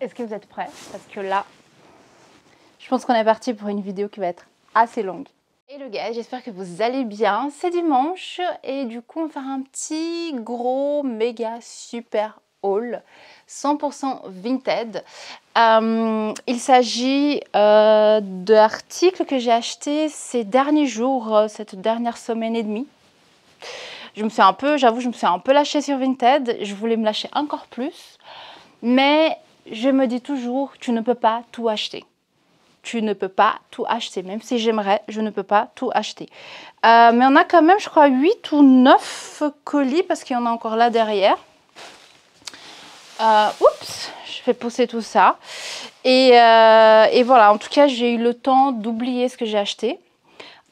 Est-ce que vous êtes prêts? Parce que là, je pense qu'on est parti pour une vidéo qui va être assez longue. Hello guys, j'espère que vous allez bien. C'est dimanche et du coup on va faire un petit gros méga super haul 100% Vinted. Il s'agit d'articles que j'ai achetés ces derniers jours, cette dernière semaine et demie. J'avoue, je me suis un peu lâchée sur Vinted. Je voulais me lâcher encore plus. Mais je me dis toujours, tu ne peux pas tout acheter. Tu ne peux pas tout acheter. Même si j'aimerais, je ne peux pas tout acheter. Mais on a quand même, je crois, 8 ou 9 colis parce qu'il y en a encore là derrière. Oups, je fais pousser tout ça. Et voilà, en tout cas, j'ai eu le temps d'oublier ce que j'ai acheté.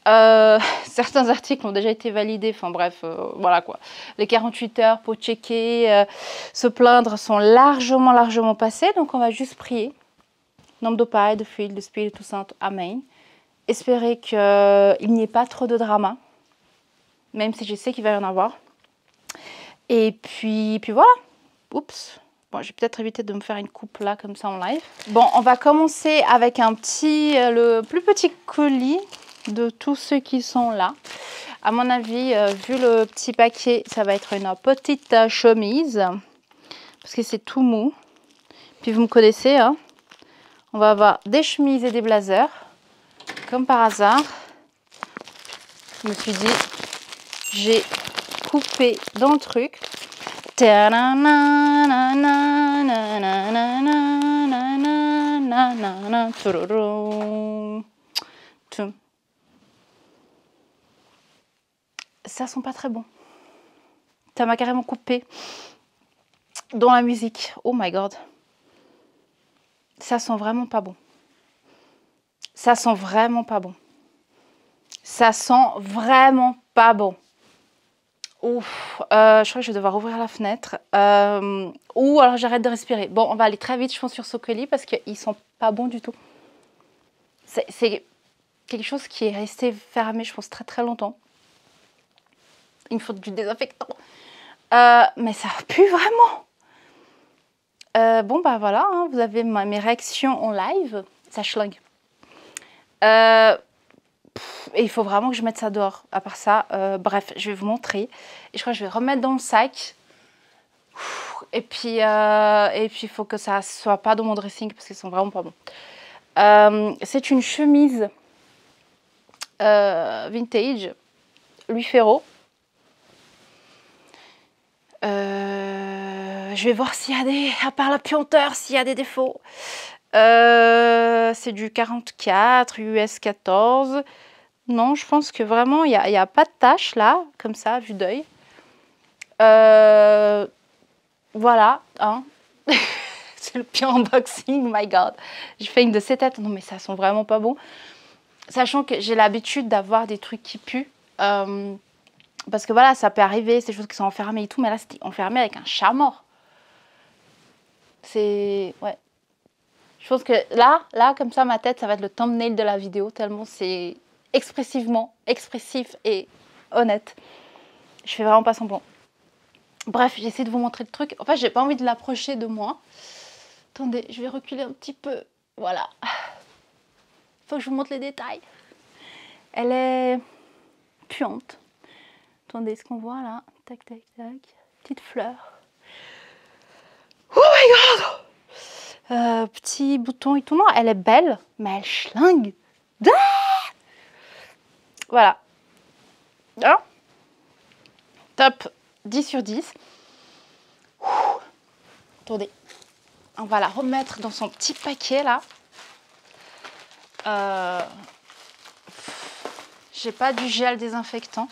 Certains articles ont déjà été validés, enfin bref, voilà quoi. Les 48 heures pour checker, se plaindre sont largement passés. Donc on va juste prier. Nom de Père, de Fils, de Spiritu Santo, Amen. Espérer qu'il n'y ait pas trop de drama, même si je sais qu'il va y en avoir. Et puis voilà. Oups. Bon, je vais peut-être éviter de me faire une coupe là, comme ça en live. Bon, on va commencer avec le plus petit colis de tous ceux qui sont là. À mon avis, vu le petit paquet, ça va être une petite chemise. Parce que c'est tout mou. Puis vous me connaissez, hein. On va avoir des chemises et des blazers. Comme par hasard. Je me suis dit, j'ai coupé dans le truc. Ça sent pas très bon. Ça m'a carrément coupé dans la musique. Oh my god. Ça sent vraiment pas bon. Ça sent vraiment pas bon. Ça sent vraiment pas bon. Ouf, je crois que je vais devoir ouvrir la fenêtre. Ou alors j'arrête de respirer. Bon, on va aller très vite, je pense, sur ce colis parce qu'ils sont pas bons du tout. C'est quelque chose qui est resté fermé, je pense, très longtemps. Il me faut du désinfectant. Mais ça pue vraiment. Bon, bah voilà, hein, vous avez mes réactions en live. Ça schlingue. Et il faut vraiment que je mette ça dehors. À part ça, bref, je vais vous montrer. Et je crois que je vais remettre dans le sac. Et puis il faut que ça soit pas dans mon dressing parce qu'ils sont vraiment pas bons. C'est une chemise vintage, Louis Ferro. Je vais voir s'il y a à part la puanteur, s'il y a des défauts. C'est du 44, US 14. Non, je pense que vraiment, il n'y a pas de tache là, comme ça, vue d'œil. Voilà, hein. C'est le pire unboxing, my god. J'ai fait une de ces têtes. Non, mais ça sent vraiment pas bon. Sachant que j'ai l'habitude d'avoir des trucs qui puent. Parce que voilà, ça peut arriver, c'est des choses qui sont enfermées et tout. Mais là, c'était enfermé avec un chat mort. C'est... Ouais. Je pense que là, comme ça, ma tête, ça va être le thumbnail de la vidéo. Tellement c'est expressif et honnête. Je fais vraiment pas semblant. Bref, j'essaie de vous montrer le truc. En fait, j'ai pas envie de l'approcher de moi. Attendez, je vais reculer un petit peu. Voilà. Faut que je vous montre les détails. Elle est puante. Attendez, ce qu'on voit là. Tac. Petite fleur. Oh my god! Petit bouton et tout. Non, elle est belle, mais elle schlingue. Ah, voilà. Ah. Top 10 sur 10. Ouh. Attendez. On va la remettre dans son petit paquet là. J'ai pas du gel désinfectant.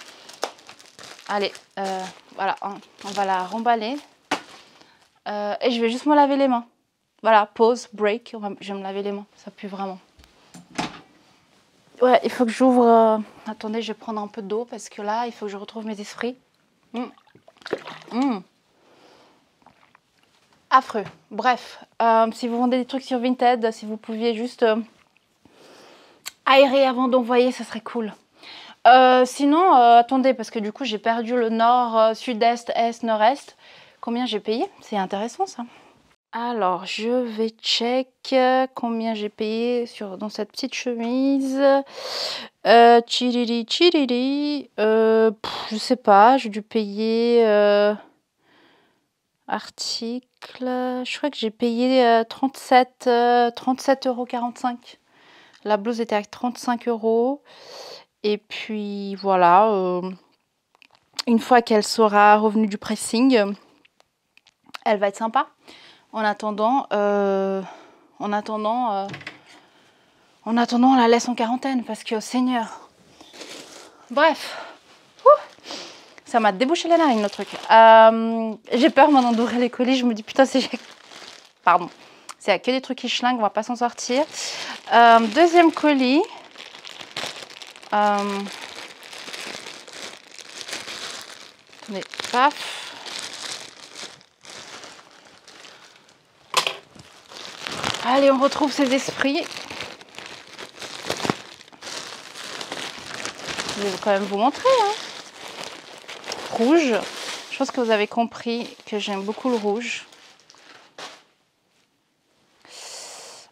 Allez, voilà, on va la remballer. Et je vais juste me laver les mains. Voilà, pause, break. Je vais me laver les mains. Ça pue vraiment. Ouais, il faut que j'ouvre... Attendez, je vais prendre un peu d'eau parce que là, il faut que je retrouve mes esprits. Affreux. Bref, si vous vendez des trucs sur Vinted, si vous pouviez juste aérer avant d'envoyer, ça serait cool. Sinon, attendez, parce que du coup, j'ai perdu le nord, sud-est, est, nord-est. Combien j'ai payé? C'est intéressant, ça. Alors, je vais check combien j'ai payé dans cette petite chemise. Chiriri, chiriri. Je sais pas, j'ai dû payer article. Je crois que j'ai payé 37,45 €. La blouse était à 35 €. Et puis voilà, une fois qu'elle sera revenue du pressing, elle va être sympa. En attendant, on la laisse en quarantaine parce que, Seigneur. Bref. Ça m'a débouché la narine, le truc. J'ai peur maintenant d'ouvrir les colis. Je me dis, putain, pardon. C'est que des trucs qui schlinguent, on va pas s'en sortir. Deuxième colis. Attendez, paf. Allez, on retrouve ses esprits. Je vais quand même vous montrer. Hein. Rouge. Je pense que vous avez compris que j'aime beaucoup le rouge.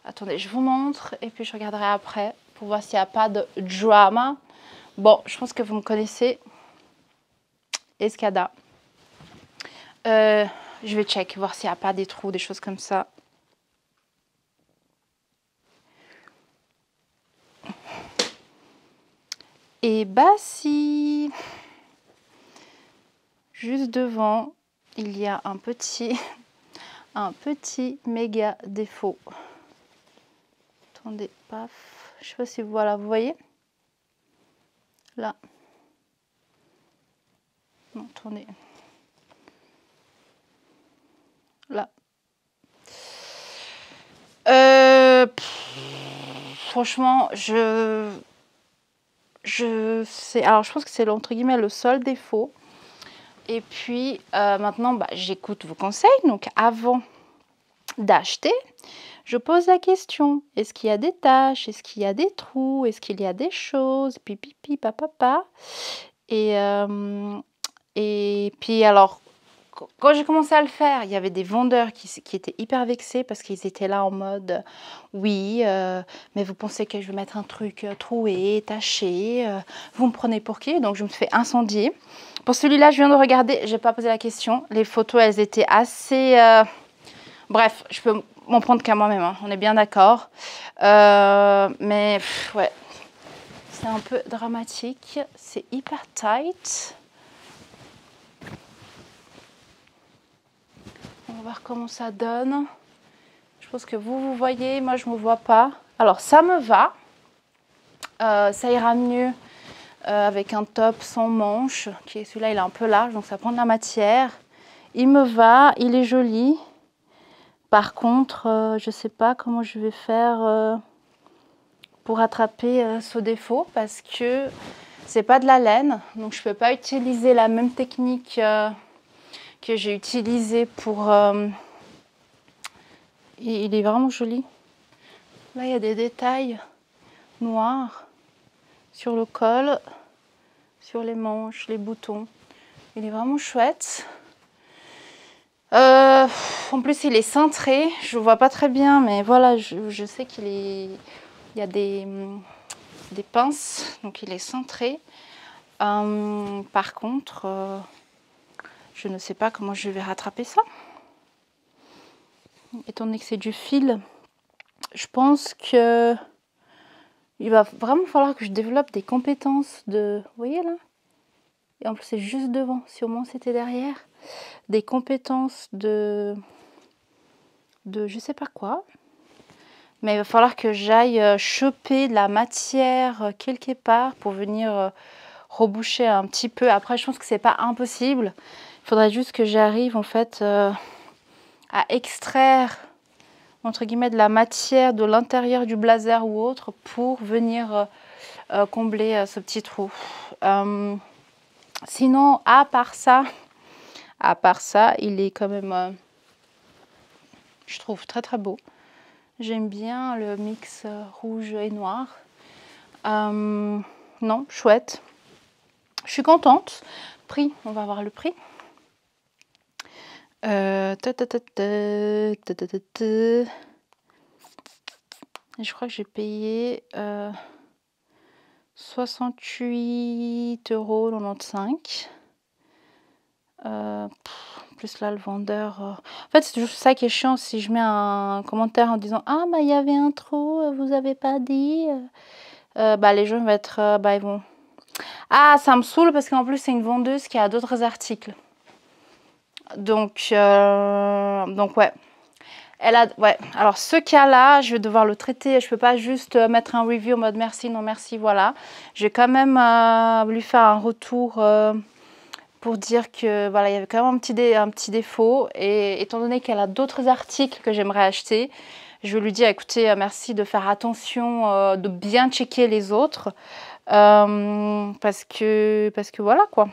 Attendez, je vous montre et puis je regarderai après pour voir s'il n'y a pas de drama. Bon, je pense que vous me connaissez. Escada. Je vais check, voir s'il n'y a pas des trous, des choses comme ça. Et bah si, juste devant, il y a un petit méga défaut. Attendez, paf, je sais pas si voilà, vous voyez là. Non, attendez. Là. Franchement, je sais. Alors, je pense que c'est entre guillemets le seul défaut. Et puis, maintenant, j'écoute vos conseils. Donc, avant d'acheter, je pose la question. Est-ce qu'il y a des taches? Est-ce qu'il y a des trous? Est-ce qu'il y a des choses? Pipi, papa. Et puis, alors, quand j'ai commencé à le faire, il y avait des vendeurs qui étaient hyper vexés parce qu'ils étaient là en mode oui, mais vous pensez que je vais mettre un truc troué, taché, vous me prenez pour qui? Donc je me suis fait incendier. Pour celui-là, je viens de regarder, j'ai pas posé la question. Les photos, elles étaient assez... Bref, je peux m'en prendre qu'à moi-même, hein, on est bien d'accord. Mais ouais, c'est un peu dramatique, c'est hyper tight. On va voir comment ça donne. Je pense que vous voyez, moi je ne me vois pas. Alors ça me va. Ça ira mieux avec un top sans manches. Celui-là il est un peu large, donc ça prend de la matière. Il me va, il est joli. Par contre, je ne sais pas comment je vais faire pour attraper ce défaut parce que c'est pas de la laine. Donc je ne peux pas utiliser la même technique que j'ai utilisée pour... il est vraiment joli. Là, il y a des détails noirs sur le col, sur les manches, les boutons. Il est vraiment chouette. En plus, il est cintré. Je ne vois pas très bien, mais voilà, je sais il y a des pinces, donc il est cintré. Par contre, je ne sais pas comment je vais rattraper ça. Étant donné que c'est du fil, je pense que il va vraiment falloir que je développe des compétences de... Vous voyez là? Et en plus, c'est juste devant. Si au moins c'était derrière. Des compétences de je sais pas quoi. Mais il va falloir que j'aille choper de la matière quelque part pour venir reboucher un petit peu. Après, je pense que c'est pas impossible. Il faudrait juste que j'arrive en fait à extraire entre guillemets de la matière de l'intérieur du blazer ou autre pour venir combler ce petit trou. Sinon, à part ça, il est quand même, je trouve, très très beau. J'aime bien le mix rouge et noir. Non, chouette. Je suis contente. Prix, on va voir le prix. Ta, ta, ta, ta, ta, ta, ta, ta. Je crois que j'ai payé 68,95 €. Plus là, le vendeur. En fait, c'est toujours ça qui est chiant. Si je mets un commentaire en disant ah, bah, il y avait un trou, vous avez pas dit. Bah, les gens vont être. Bah, ils vont. Ah, ça me saoule parce qu'en plus, c'est une vendeuse qui a d'autres articles. Donc ouais. Ouais. Alors, ce cas-là, je vais devoir le traiter. Je peux pas juste mettre un review en mode merci, non merci, voilà. Je vais quand même lui faire un retour pour dire que voilà, il y avait quand même un petit défaut. Et étant donné qu'elle a d'autres articles que j'aimerais acheter, je vais lui dire écoutez, merci de faire attention, de bien checker les autres. Parce que voilà quoi.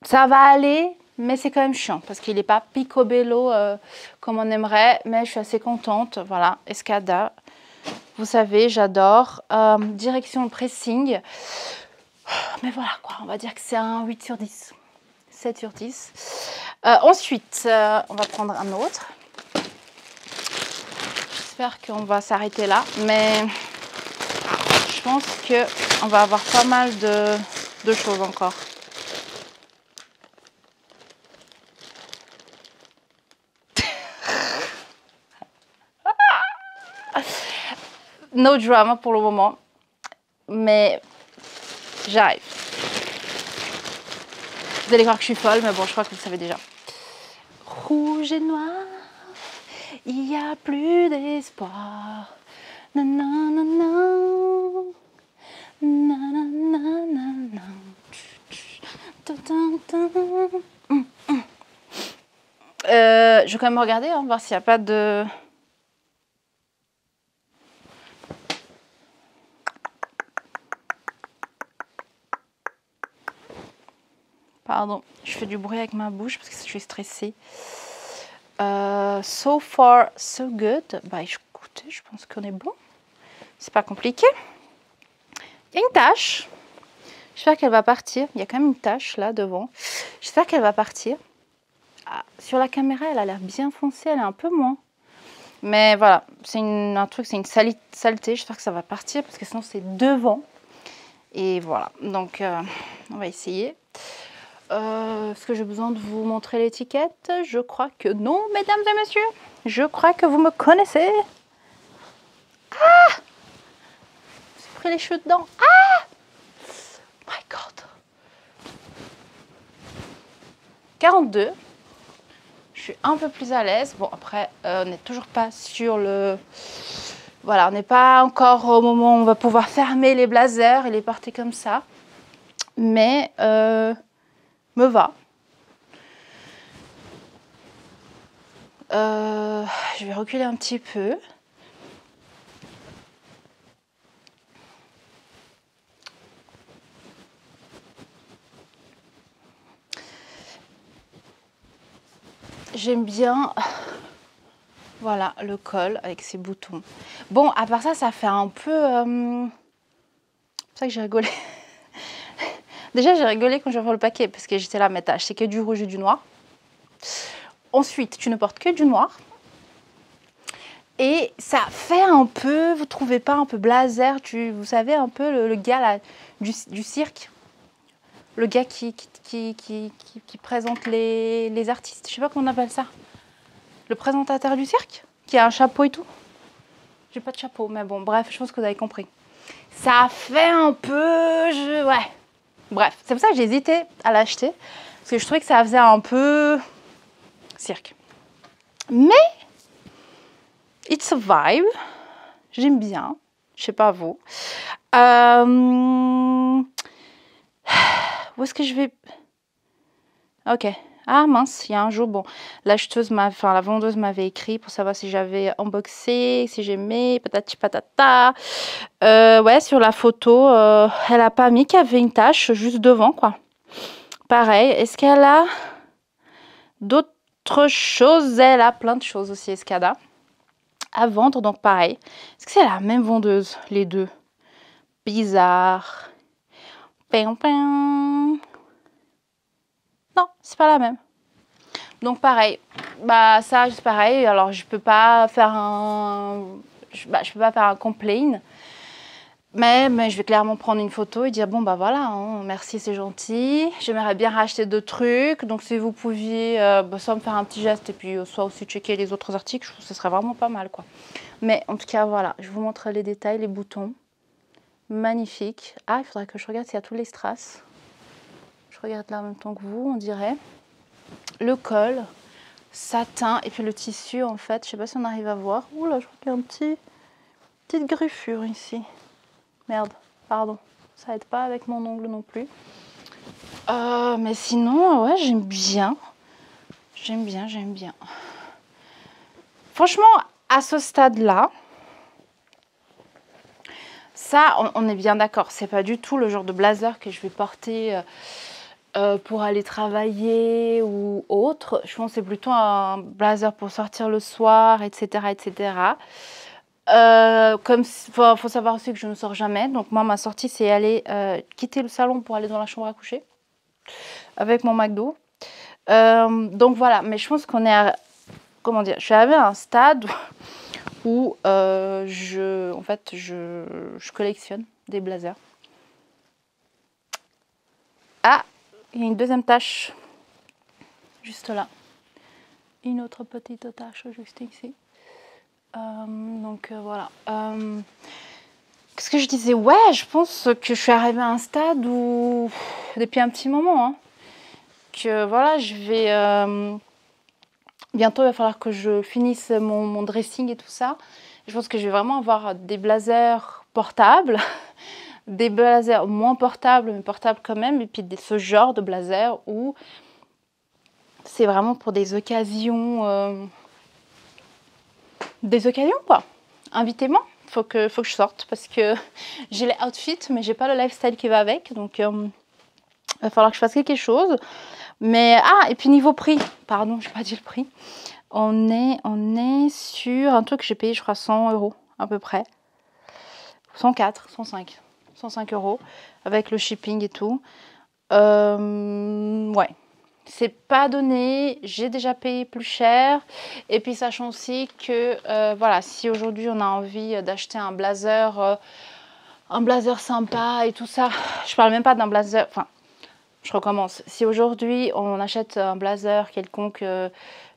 Ça va aller, mais c'est quand même chiant parce qu'il n'est pas picobello comme on aimerait, mais je suis assez contente. Voilà, Escada, vous savez, j'adore. Direction pressing, mais voilà quoi, on va dire que c'est un 8 sur 10, 7 sur 10. Ensuite, on va prendre un autre. J'espère qu'on va s'arrêter là, mais je pense qu'on va avoir pas mal de choses encore. No drama pour le moment, mais j'arrive. Vous allez croire que je suis folle, mais bon, je crois que vous le savez déjà. Rouge et noir, il n'y a plus d'espoir. Nanana, nanana, je vais quand même regarder, hein, voir s'il n'y a pas de... Pardon, je fais du bruit avec ma bouche parce que je suis stressée. So far, so good. Bah écoutez, je pense qu'on est bon. C'est pas compliqué. Il y a une tache. J'espère qu'elle va partir. Il y a quand même une tache là devant. J'espère qu'elle va partir. Ah, sur la caméra, elle a l'air bien foncée. Elle est un peu moins. Mais voilà, c'est un truc, c'est une saleté. J'espère que ça va partir parce que sinon c'est devant. Et voilà, donc on va essayer. Est-ce que j'ai besoin de vous montrer l'étiquette? Je crois que non, mesdames et messieurs. Je crois que vous me connaissez. Ah! J'ai pris les cheveux dedans. Ah! My God. 42. Je suis un peu plus à l'aise. Bon, après, on n'est toujours pas sur le... Voilà, on n'est pas encore au moment où on va pouvoir fermer les blazers et les porter comme ça. Mais me va. Je vais reculer un petit peu. J'aime bien, voilà, le col avec ses boutons. Bon, à part ça, ça fait un peu... C'est pour ça que j'ai rigolé. Déjà, j'ai rigolé quand j'ai ouvert le paquet parce que j'étais là, mais t'as acheté que du rouge et du noir. Ensuite, tu ne portes que du noir. Et ça fait un peu, vous trouvez pas un peu blazer, vous savez, un peu le gars là, du cirque. Le gars qui présente les artistes. Je sais pas comment on appelle ça. Le présentateur du cirque qui a un chapeau et tout. J'ai pas de chapeau, mais bon, bref, je pense que vous avez compris. Ça fait un peu... Ouais. Bref, c'est pour ça que j'ai hésité à l'acheter. Parce que je trouvais que ça faisait un peu... cirque. Mais... It's a vibe. J'aime bien. Je sais pas vous. Où est-ce que je vais... Ok. Ah mince, il y a un jour, bon, la vendeuse m'avait écrit pour savoir si j'avais unboxé, si j'aimais, patati patata. Ouais, sur la photo, elle a pas mis qu'il y avait une tache juste devant, quoi. Pareil, est-ce qu'elle a d'autres choses? Elle a plein de choses aussi, Escada, à vendre, donc pareil. Est-ce que c'est la même vendeuse, les deux? Bizarre. Non, c'est pas la même. Donc pareil, bah ça c'est pareil. Alors je peux pas faire un, je peux pas faire un complain, mais je vais clairement prendre une photo et dire bon bah voilà, hein, merci c'est gentil. J'aimerais bien racheter d'autres trucs, donc si vous pouviez soit me faire un petit geste et puis soit aussi checker les autres articles, je trouve que ce serait vraiment pas mal quoi. Mais en tout cas voilà, je vous montre les détails, les boutons, magnifique. Ah il faudrait que je regarde s'il y a tous les strass. Je regarde là en même temps que vous, on dirait. Le col, satin et puis le tissu en fait, je sais pas si on arrive à voir. Ouh là, je crois qu'il y a une petite griffure ici. Merde, pardon, ça aide pas avec mon ongle non plus. Mais sinon, ouais, j'aime bien. J'aime bien. Franchement, à ce stade-là, ça, on est bien d'accord. C'est pas du tout le genre de blazer que je vais porter pour aller travailler ou autre. Je pense que c'est plutôt un blazer pour sortir le soir, etc. etc. Comme faut savoir aussi que je ne sors jamais. Donc moi, ma sortie, c'est aller quitter le salon pour aller dans la chambre à coucher avec mon McDo. Donc voilà, mais je pense qu'on est à, comment dire, je suis arrivée à un stade où je collectionne des blazers. Ah, il y a une deuxième tache juste là. Une autre petite tache juste ici. Donc voilà. Qu'est-ce que je disais? Ouais, je pense que je suis arrivée à un stade où, depuis un petit moment, hein, que voilà, je vais... bientôt, il va falloir que je finisse mon dressing et tout ça. Je pense que je vais vraiment avoir des blazers portables, des blazers moins portables, mais portables quand même, et puis ce genre de blazer où c'est vraiment pour des occasions quoi. Invitez-moi, faut que je sorte parce que j'ai les outfits, mais j'ai pas le lifestyle qui va avec, donc il va falloir que je fasse quelque chose. Mais et puis niveau prix, pardon, j'ai pas dit le prix. On est sur un truc que j'ai payé, je crois 100 € à peu près. 104, 105 € avec le shipping et tout. Ouais. C'est pas donné, j'ai déjà payé plus cher. Et puis sachant aussi que voilà, si aujourd'hui on a envie d'acheter un blazer sympa et tout ça, je parle même pas d'un blazer, enfin je recommence. Si aujourd'hui on achète un blazer quelconque,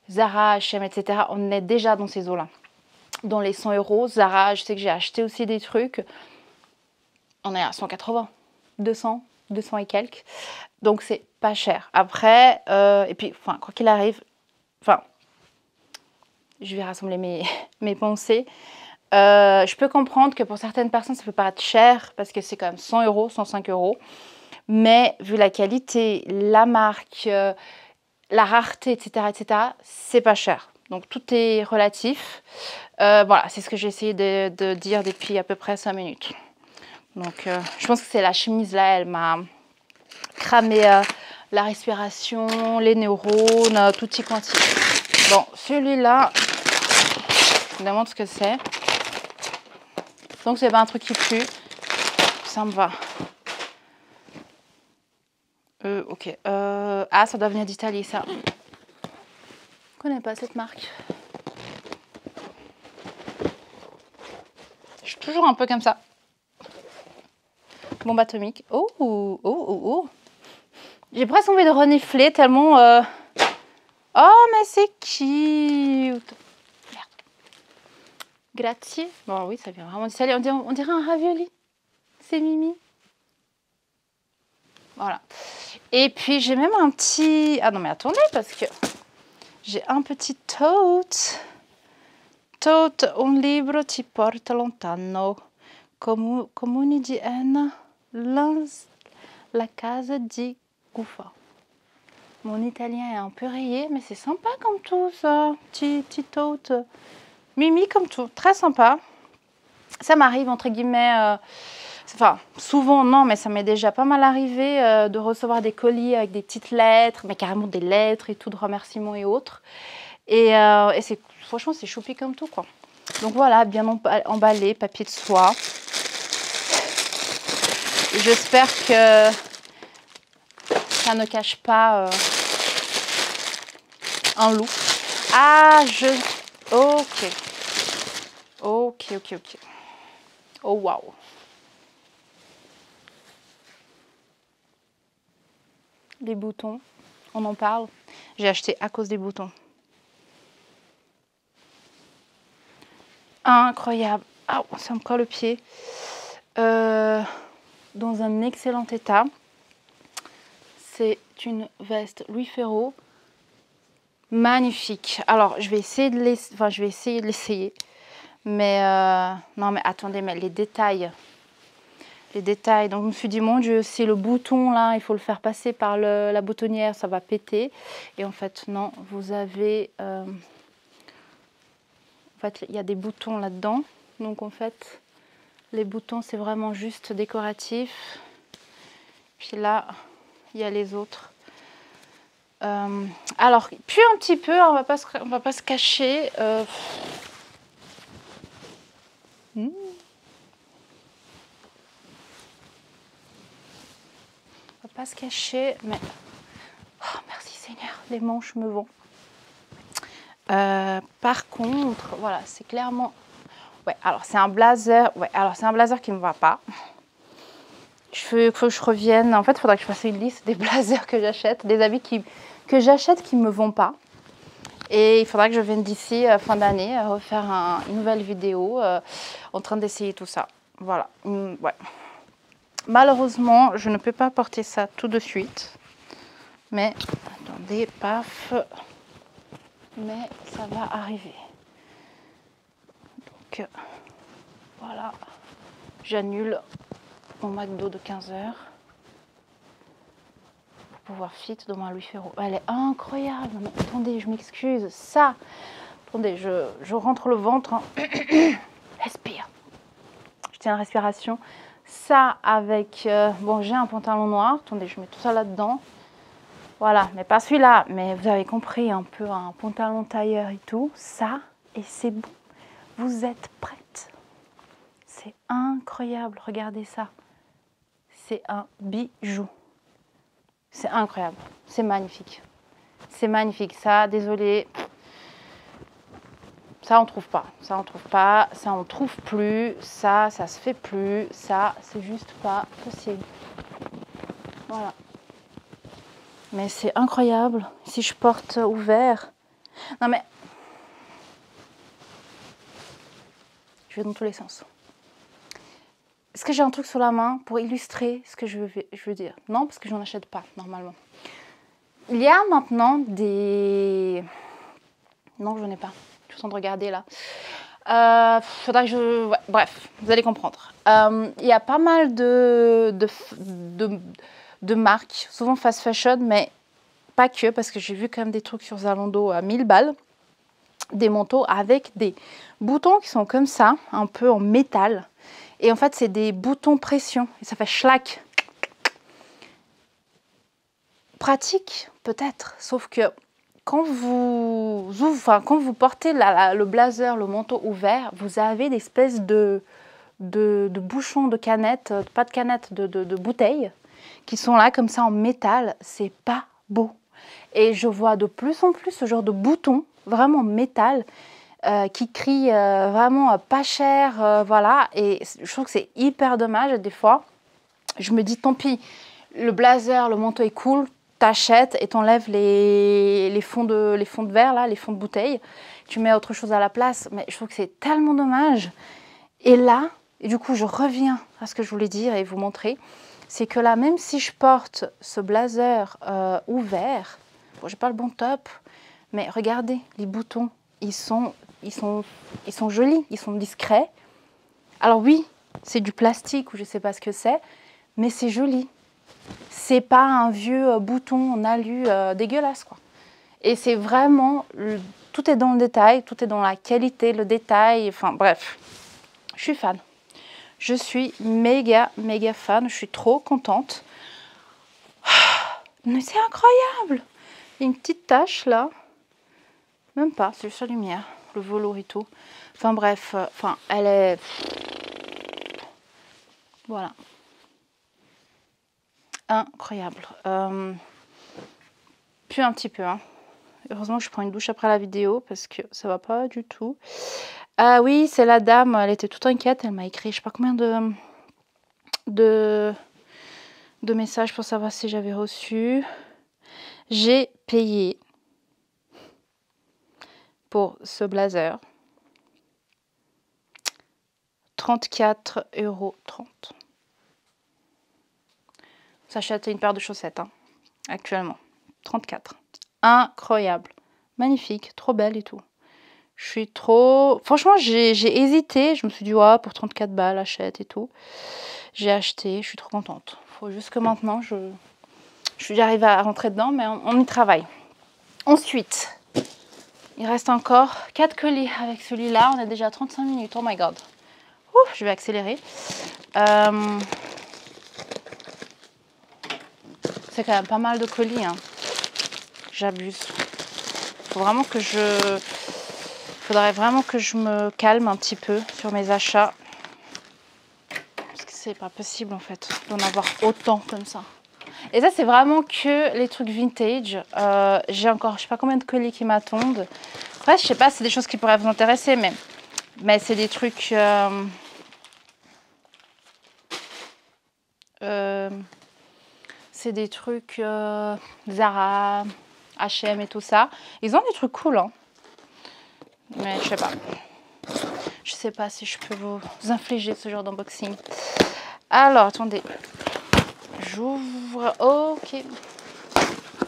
Zara, H&M, etc., on est déjà dans ces eaux-là. Dans les 100 €, Zara, je sais que j'ai acheté aussi des trucs, on est à 180, 200 et quelques. Donc c'est pas cher. Après, et puis, enfin, quoi qu'il arrive, enfin, je vais rassembler mes pensées. Je peux comprendre que pour certaines personnes, ça peut paraître cher parce que c'est quand même 100 €, 105 €. Mais vu la qualité, la marque, la rareté, etc., c'est pas cher. Donc tout est relatif. Voilà, c'est ce que j'ai essayé de dire depuis à peu près 5 minutes. Donc je pense que c'est la chemise là, elle m'a cramé la respiration, les neurones, tout y quanti. Bon, celui-là, je me demande ce que c'est. Donc c'est pas un truc qui pue, ça me va. Ok. Ça doit venir d'Italie, ça. Je connais pas cette marque. Je suis toujours un peu comme ça. Bombe atomique. Oh. J'ai presque envie de renifler tellement... Oh, mais c'est cute. Merde. Grazie. Bon, oui, ça vient vraiment d'Italie. On dirait un ravioli. C'est Mimi. Voilà. Et puis, j'ai même un petit... Ah non, mais attendez, parce que j'ai un petit tote. Tote, un libro ti porta lontano. Comuni di Enna, la casa di Guffa. Mon italien est un peu rayé, mais c'est sympa comme tout ça. Petit tote. Mimi comme tout, très sympa. Ça m'arrive entre guillemets... Enfin, souvent non, mais ça m'est déjà pas mal arrivé de recevoir des colis avec des petites lettres, mais carrément des lettres et tout, de remerciements et autres. Et franchement, c'est choupi comme tout, quoi. Donc voilà, bien emballé, papier de soie. J'espère que ça ne cache pas un loup. Ah, ok. Ok. Oh, waouh. Les boutons, on en parle. J'ai acheté à cause des boutons. Incroyable. Ah, ça me colle le pied. Dans un excellent état. C'est une veste Louis Ferraud. Magnifique. Alors, je vais essayer de l'essayer. Mais non, mais attendez, mais les détails. Donc, je me suis dit, mon Dieu, c'est le bouton là, il faut le faire passer par la boutonnière, ça va péter. Et en fait, non, vous avez... en fait, il y a des boutons là-dedans. Donc, en fait, les boutons, c'est vraiment juste décoratif. Puis là, il y a les autres. Alors, puis un petit peu, on va pas se cacher. On va pas se cacher, mais... Oh, merci Seigneur, les manches me vont. Par contre, voilà, c'est clairement... Ouais, alors c'est un blazer. Ouais, alors c'est un blazer qui me va pas. Il faut que je revienne. En fait, il faudrait que je fasse une liste des blazers que j'achète, des habits que j'achète qui me vont pas. Et il faudra que je vienne d'ici fin d'année refaire une nouvelle vidéo en train d'essayer tout ça. Voilà. Ouais. Malheureusement, je ne peux pas porter ça tout de suite. Mais, attendez, paf. Mais ça va arriver. Donc, voilà. J'annule mon McDo de 15 h pour pouvoir fit dans ma Louis Ferraud. Elle est incroyable. Mais attendez, je m'excuse. Ça, attendez, je rentre le ventre. Hein. Respire. Je tiens la respiration. Ça avec... bon, j'ai un pantalon noir. Attendez, je mets tout ça là-dedans. Voilà, mais pas celui-là. Mais vous avez compris, un peu un pantalon tailleur et tout. Ça, et c'est bon. Vous êtes prête. C'est incroyable. Regardez ça. C'est un bijou. C'est incroyable. C'est magnifique. C'est magnifique. Ça, désolé. Ça, on trouve pas. Ça, on trouve pas. Ça, on trouve plus. Ça se fait plus. Ça, c'est juste pas possible. Voilà. Mais c'est incroyable. Si je porte ouvert. Non, mais. Je vais dans tous les sens. Est-ce que j'ai un truc sur la main pour illustrer ce que je veux dire? Non, parce que je n'en achète pas, normalement. Il y a maintenant des... Non, je n'en ai pas. Je suis en train de regarder là. Faudra que je... Ouais, bref, vous allez comprendre. Il y a pas mal de marques, souvent fast fashion, mais pas que, parce que j'ai vu quand même des trucs sur Zalando à 1000 balles. Des manteaux avec des boutons qui sont comme ça, un peu en métal. Et en fait, c'est des boutons pression. Et ça fait schlac. Pratique, peut-être. Sauf que quand vous portez le blazer, le manteau ouvert, vous avez des espèces de bouchons de canettes, pas de canettes, de bouteilles, qui sont là comme ça en métal. C'est pas beau. Et je vois de plus en plus ce genre de boutons, vraiment métal, qui crient vraiment pas cher, voilà. Et je trouve que c'est hyper dommage. Et des fois, je me dis, tant pis, le blazer, le manteau est cool, t'achètes et t'enlèves les fonds de verre, là, les fonds de bouteille. Tu mets autre chose à la place. Mais je trouve que c'est tellement dommage. Et là, et du coup, je reviens à ce que je voulais dire et vous montrer. C'est que là, même si je porte ce blazer ouvert, bon, j'ai pas le bon top, mais regardez, les boutons, ils sont jolis, ils sont discrets. Alors oui, c'est du plastique ou je sais pas ce que c'est, mais c'est joli. C'est pas un vieux bouton en alu dégueulasse, quoi. Et c'est vraiment, tout est dans le détail, tout est dans la qualité, le détail, enfin bref. Je suis fan. Je suis méga fan, je suis trop contente. Mais c'est incroyable. Il y a une petite tache là. Même pas, c'est juste la lumière, le velours et tout. Enfin bref, elle est... Voilà. Incroyable. Puis un petit peu, hein. Heureusement que je prends une douche après la vidéo parce que ça va pas du tout. Ah oui, c'est la dame, elle était toute inquiète. Elle m'a écrit je sais pas combien de messages pour savoir si j'avais reçu. J'ai payé pour ce blazer 34,30 €. Ça achète une paire de chaussettes, hein, actuellement. 34. Incroyable. Magnifique, trop belle et tout. Je suis trop... Franchement, j'ai hésité. Je me suis dit, ouais, pour 34 balles, achète et tout. J'ai acheté, je suis trop contente. Faut juste que maintenant, j'arrive à rentrer dedans, mais on y travaille. Ensuite, il reste encore 4 colis avec celui-là. On est déjà à 35 minutes. Oh my god. Ouh, je vais accélérer. C'est quand même pas mal de colis. Hein. J'abuse. Faudrait vraiment que je me calme un petit peu sur mes achats. Parce que c'est pas possible en fait d'en avoir autant comme ça. Et ça, c'est vraiment que les trucs vintage. J'ai encore je sais pas combien de colis qui m'attendent. Après, je sais pas, c'est des choses qui pourraient vous intéresser, mais c'est des trucs... c'est des trucs Zara, H&M et tout ça. Ils ont des trucs cool, hein. Mais je sais pas. Je sais pas si je peux vous infliger ce genre d'unboxing. Alors, attendez. J'ouvre. Ok.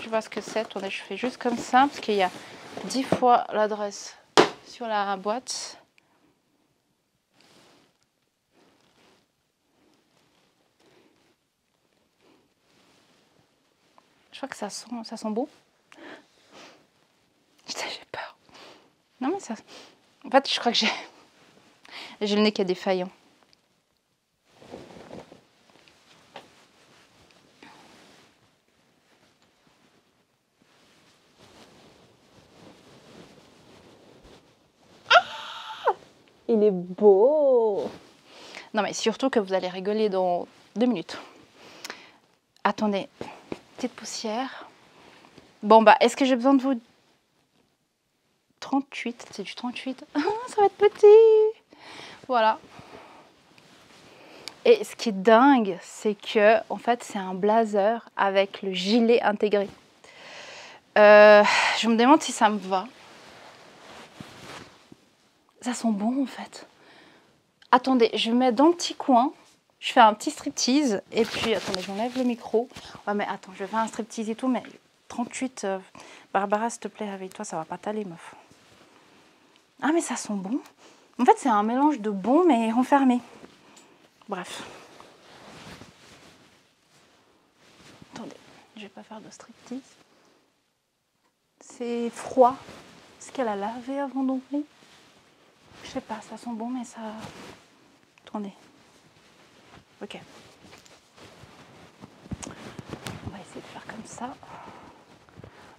Je vois ce que c'est. Attendez, je fais juste comme ça parce qu'il y a 10 fois l'adresse sur la boîte. Je crois que ça sent beau. J'ai peur. Non mais ça... En fait, je crois que j'ai le nez qui a défaillant. Il est beau. Non mais surtout que vous allez rigoler dans 2 minutes. Attendez, petite poussière. Bon bah, est-ce que j'ai besoin de vous... 38, c'est du 38. Ça va être petit. Voilà. Et ce qui est dingue, c'est que en fait, c'est un blazer avec le gilet intégré. Je me demande si ça me va. Ça sent bon en fait. Attendez, je vais me mettre dans le petit coin. Je fais un petit striptease. Et puis, attendez, j'enlève le micro. Ouais, mais attends, je vais faire un striptease et tout. Mais 38, Barbara, s'il te plaît, avec toi, ça va pas t'aller, meuf. Ah, mais ça sent bon. En fait, c'est un mélange de bon, mais renfermé. Bref. Attendez, je vais pas faire de striptease. C'est froid. Est-ce qu'elle a lavé avant d'ouvrir? Je sais pas, ça sent bon, mais ça... Attendez. Ok. On va essayer de faire comme ça.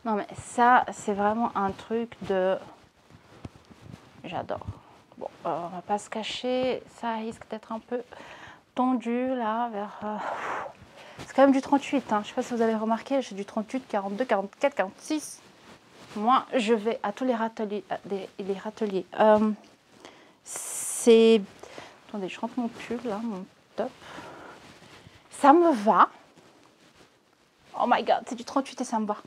Non, mais ça, c'est vraiment un truc de... J'adore. Bon, on va pas se cacher. Ça risque d'être un peu tendu, là, vers... C'est quand même du 38, hein. Je sais pas si vous avez remarqué, j'ai du 38, 42, 44, 46. Moi, je vais à tous les râteliers. C'est... Attendez, je rentre mon pull, là, mon top. Ça me va. Oh my god, c'est du 38 et ça me va.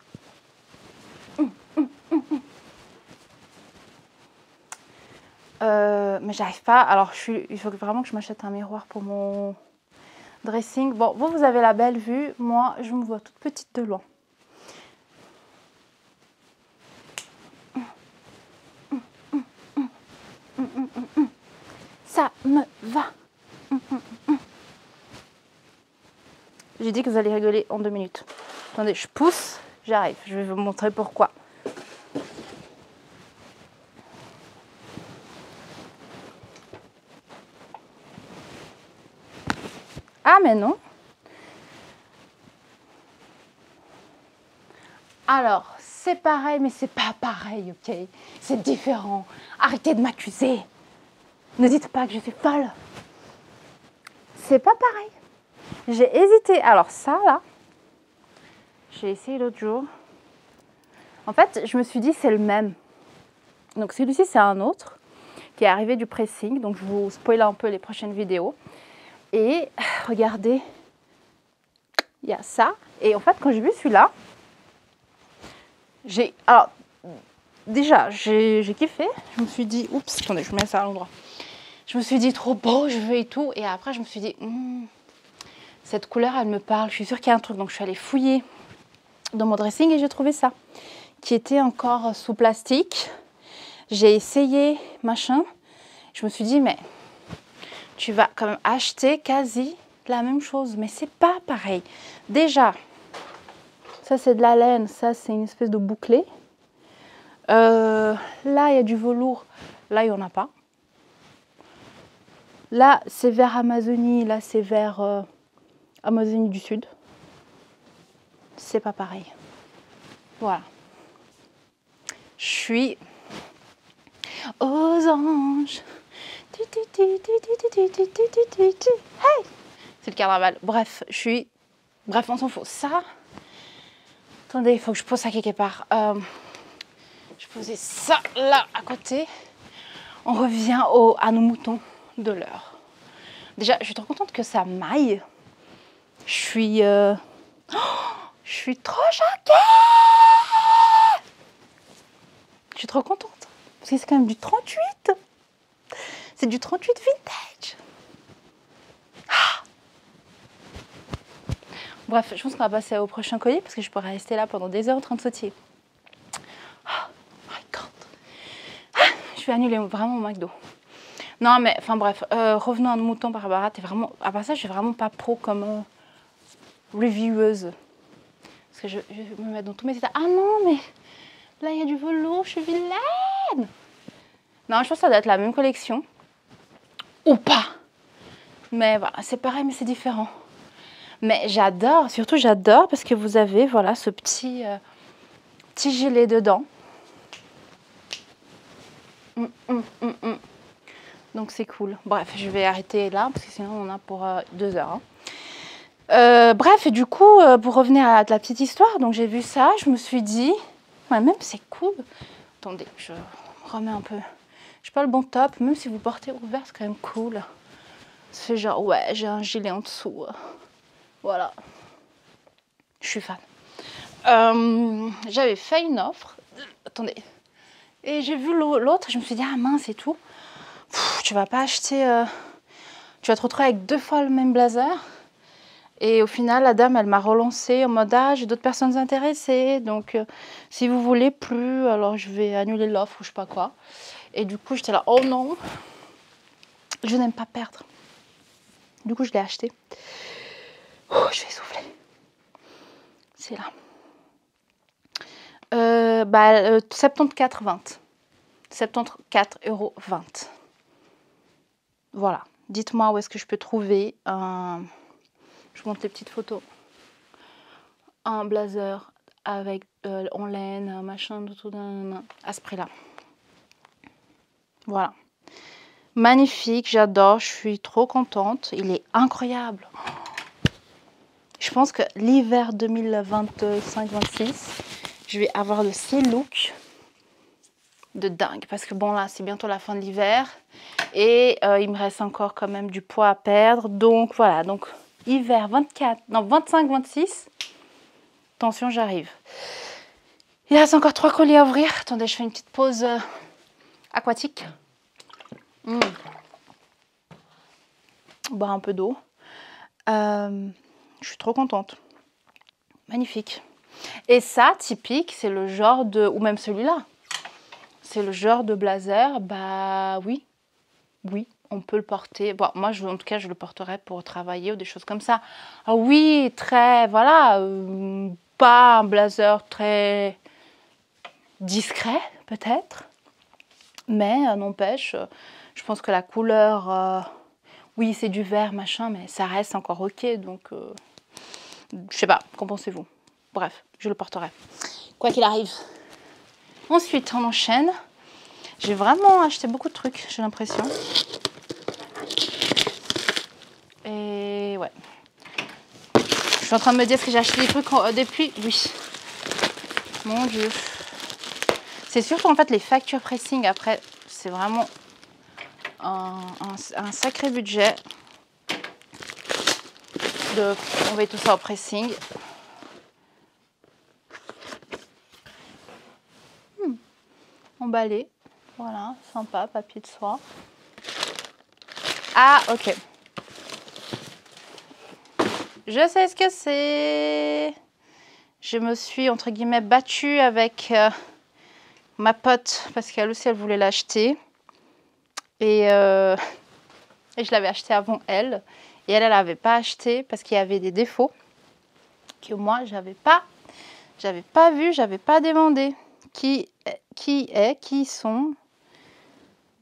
Mais j'arrive pas. Alors, il faut vraiment que je m'achète un miroir pour mon dressing. Bon, vous avez la belle vue. Moi, je me vois toute petite de loin. Ça me va. J'ai dit que vous allez rigoler en 2 minutes. Attendez, je pousse, j'arrive. Je vais vous montrer pourquoi. Ah, mais non. Alors, c'est pareil, mais c'est pas pareil, ok? C'est différent. Arrêtez de m'accuser. Ne dites pas que je suis folle. C'est pas pareil. J'ai hésité. Alors ça, là, j'ai essayé l'autre jour. En fait, je me suis dit, c'est le même. Donc celui-ci, c'est un autre qui est arrivé du pressing. Donc je vous spoil un peu les prochaines vidéos. Et regardez, il y a ça. Et en fait, quand j'ai vu celui-là, alors, déjà, j'ai kiffé. Je me suis dit, oups, attendez, je mets ça à l'endroit. Je me suis dit, trop beau, je veux et tout. Et après, je me suis dit, cette couleur, elle me parle. Je suis sûre qu'il y a un truc. Donc je suis allée fouiller dans mon dressing et j'ai trouvé ça, qui était encore sous plastique. J'ai essayé, machin. Je me suis dit, mais tu vas quand même acheter quasi la même chose. Mais c'est pas pareil. Déjà, ça c'est de la laine. Ça c'est une espèce de bouclé. Là, il y a du velours. Là, il n'y en a pas. Là, c'est vers Amazonie. Là, c'est vers Amazonie du Sud. C'est pas pareil. Voilà. Je suis aux anges. Hey, c'est le carnaval. Bref, bref, on s'en fout. Ça. Attendez, il faut que je pose ça quelque part. Je posais ça là à côté. On revient à nos moutons de l'heure. Déjà, je suis trop contente que ça m'aille. Je suis trop choquée. Je suis trop contente. Parce que c'est quand même du 38. C'est du 38 vintage. Bref, je pense qu'on va passer au prochain collier parce que je pourrais rester là pendant des heures en train de sautiller. Oh my god. Je vais annuler vraiment mon McDo. Non mais, enfin bref, revenons à nos moutons, Barbara. T'es vraiment... À part ça, je suis vraiment pas pro comme revieweuse. Parce que je vais me mettre dans tous mes états. Ah non, mais là, il y a du velours, je suis vilaine. Non, je pense que ça doit être la même collection. Ou pas. Mais voilà, c'est pareil, mais c'est différent. Mais j'adore, surtout j'adore parce que vous avez, voilà, ce petit gilet dedans. Donc c'est cool. Bref, je vais arrêter là parce que sinon on en a pour 2 heures. Hein. Bref, et du coup, pour revenir à la petite histoire, donc j'ai vu ça, je me suis dit, ouais, même c'est cool. Attendez, je remets un peu. Je sais pas le bon top, même si vous portez ouvert, c'est quand même cool. C'est genre, ouais, j'ai un gilet en dessous. Voilà. Je suis fan. J'avais fait une offre. Attendez. Et j'ai vu l'autre, je me suis dit, ah mince et tout. Tu vas pas acheter... tu vas te retrouver avec 2 fois le même blazer. Et au final, la dame, elle m'a relancé en mode, ah, j'ai d'autres personnes intéressées. Donc, si vous voulez plus, alors je vais annuler l'offre ou je sais pas quoi. Et du coup, j'étais là, oh non. Je n'aime pas perdre. Du coup, je l'ai acheté. Je vais souffler. C'est là. 74,20 €. Voilà. Dites-moi où est-ce que je peux trouver un... Je vous montre les petites photos. Un blazer avec en laine, un machin de tout à ce prix-là. Voilà. Magnifique, j'adore, je suis trop contente. Il est incroyable. Je pense que l'hiver 2025-26, je vais avoir de ces looks de dingue. Parce que bon là, c'est bientôt la fin de l'hiver. Et il me reste encore quand même du poids à perdre. Donc voilà, donc hiver 25-26. Attention, j'arrive. Il reste encore 3 colis à ouvrir. Attendez, je fais une petite pause aquatique. Boire un peu d'eau. Je suis trop contente. Magnifique. Et ça, typique, c'est le genre de... Ou même celui-là. C'est le genre de blazer. Bah oui. Oui, on peut le porter. Bon, moi, en tout cas, je le porterai pour travailler ou des choses comme ça. Ah oui, très... Voilà. Pas un blazer très discret, peut-être. Mais n'empêche, je pense que la couleur... oui, c'est du vert, machin, mais ça reste encore ok. Donc, je sais pas, qu'en pensez-vous? Bref, je le porterai. Quoi qu'il arrive. Ensuite, on enchaîne. J'ai vraiment acheté beaucoup de trucs, j'ai l'impression. Et ouais. Je suis en train de me dire, est-ce que j'ai acheté des trucs depuis... Oui. Mon Dieu. C'est surtout en fait les factures pressing. Après, c'est vraiment un sacré budget de envoyer tout ça au pressing. Emballé. Voilà, sympa, papier de soie. Ah, ok. Je sais ce que c'est. Je me suis, entre guillemets, battue avec ma pote parce qu'elle aussi, elle voulait l'acheter. Et je l'avais acheté avant elle. Et elle n'avait pas acheté parce qu'il y avait des défauts que moi, j'avais pas vu, j'avais pas demandé. Qui sont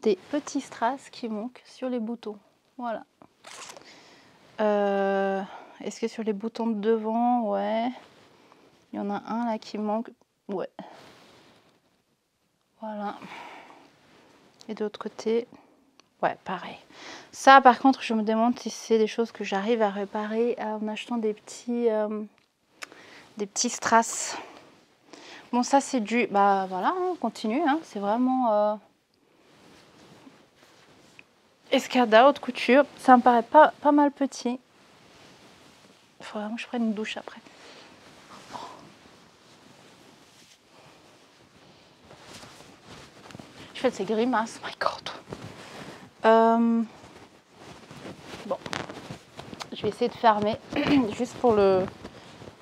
des petits strass qui manquent sur les boutons. Voilà. Est-ce que sur les boutons de devant, ouais. Il y en a un là qui manque. Ouais. Voilà. Et de l'autre côté, ouais, pareil. Ça, par contre, je me demande si c'est des choses que j'arrive à réparer en achetant des petits strass. Bon, ça, c'est du... Bah, voilà, hein, on continue. Hein, c'est vraiment... Escada, haute couture. Ça me paraît pas mal petit. Il faut vraiment que je prenne une douche après. Je fais ces grimaces, my god. Bon, je vais essayer de fermer juste pour le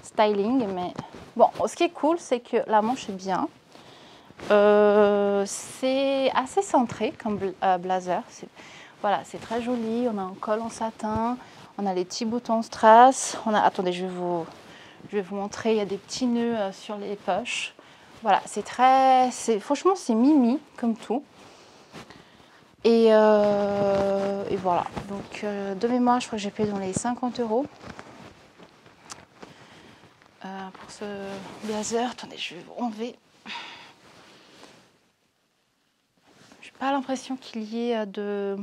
styling, mais bon, ce qui est cool, c'est que la manche est bien. C'est assez centré comme blazer. Voilà, c'est très joli. On a un col en satin, on a les petits boutons strass. Attendez, je vais vous montrer. Il y a des petits nœuds sur les poches. Voilà, franchement, c'est mimi comme tout. Et voilà. Donc, de mémoire, je crois que j'ai payé dans les 50 € pour ce blazer. Attendez, je vais vous enlever. Je n'ai pas l'impression qu'il y ait de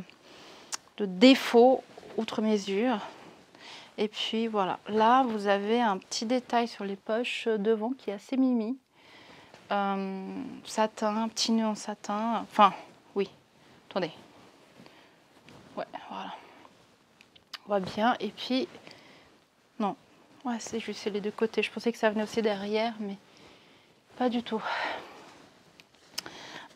défauts outre mesure. Et puis voilà, là vous avez un petit détail sur les poches devant qui est assez mimi. Satin, petit nœud en satin. Enfin, oui, attendez. Ouais, voilà. On voit bien. Et puis, non, ouais, c'est juste les deux côtés. Je pensais que ça venait aussi derrière, mais pas du tout.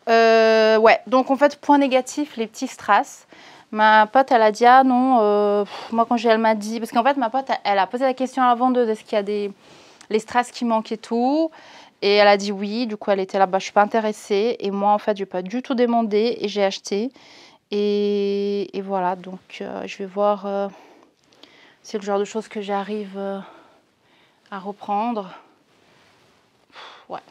Ouais, donc en fait, point négatif, les petits strass. Ma pote, elle a dit, ah non, moi quand elle m'a dit, parce qu'en fait, ma pote, elle a posé la question à la vendeuse, est-ce qu'il y a les strass qui manquent et tout. Et elle a dit oui, du coup, elle était là, bah, je suis pas intéressée. Et moi, en fait, je n'ai pas du tout demandé et j'ai acheté. Et voilà, donc je vais voir, c'est le genre de choses que j'arrive à reprendre. Ouais.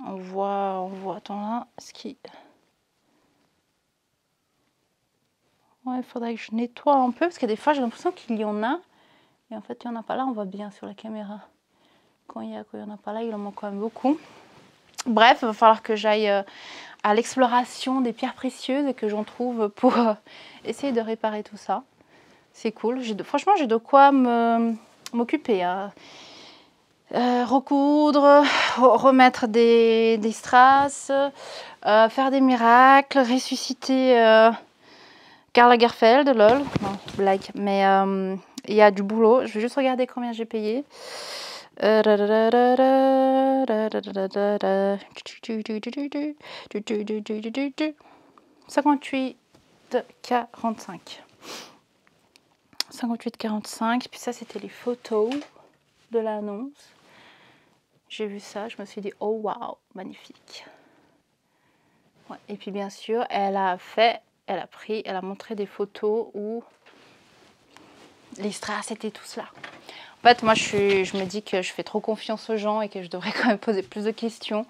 On voit, attends là, ce qui... Ouais, il faudrait que je nettoie un peu, parce que des fois, j'ai l'impression qu'il y en a. Et en fait, il n'y en a pas là, on voit bien sur la caméra. Quand il n'y en a pas là, il en manque quand même beaucoup. Bref, il va falloir que j'aille à l'exploration des pierres précieuses et que j'en trouve pour essayer de réparer tout ça. C'est cool. Franchement, j'ai de quoi m'occuper. Hein. Recoudre, remettre des strass, faire des miracles, ressusciter Karl Lagerfeld, lol, non, blague, mais il y a du boulot. Je vais juste regarder combien j'ai payé. 58,45. 58,45. Puis ça, c'était les photos de l'annonce. J'ai vu ça, je me suis dit, oh waouh, magnifique. Ouais, et puis bien sûr, elle a montré des photos où les strass étaient tous là. En fait, moi, je me dis que je fais trop confiance aux gens et que je devrais quand même poser plus de questions.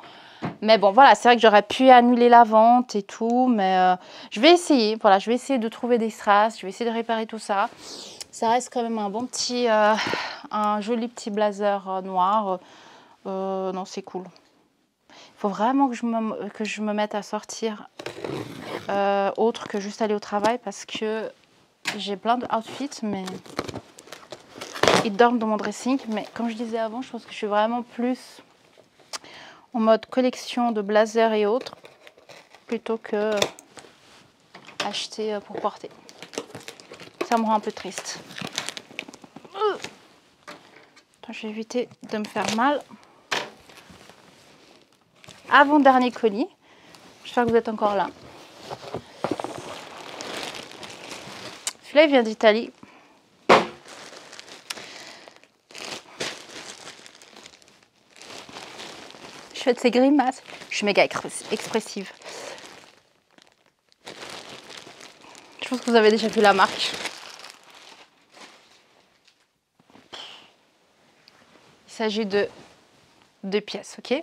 Mais bon, voilà, c'est vrai que j'aurais pu annuler la vente et tout, mais je vais essayer. Voilà, je vais essayer de trouver des strass, je vais essayer de réparer tout ça. Ça reste quand même un bon petit, un joli petit blazer noir. Non, c'est cool. Il faut vraiment que je me mette à sortir autre que juste aller au travail parce que j'ai plein d'outfits, mais ils dorment dans mon dressing. Mais comme je disais avant, je pense que je suis vraiment plus en mode collection de blazers et autres, plutôt que acheter pour porter. Ça me rend un peu triste. Attends, je vais éviter de me faire mal. Avant-dernier colis. J'espère que vous êtes encore là. Celui-là, il vient d'Italie. Je fais de ces grimaces. Je suis méga expressive. Je pense que vous avez déjà vu la marque. Il s'agit de 2 pièces, ok?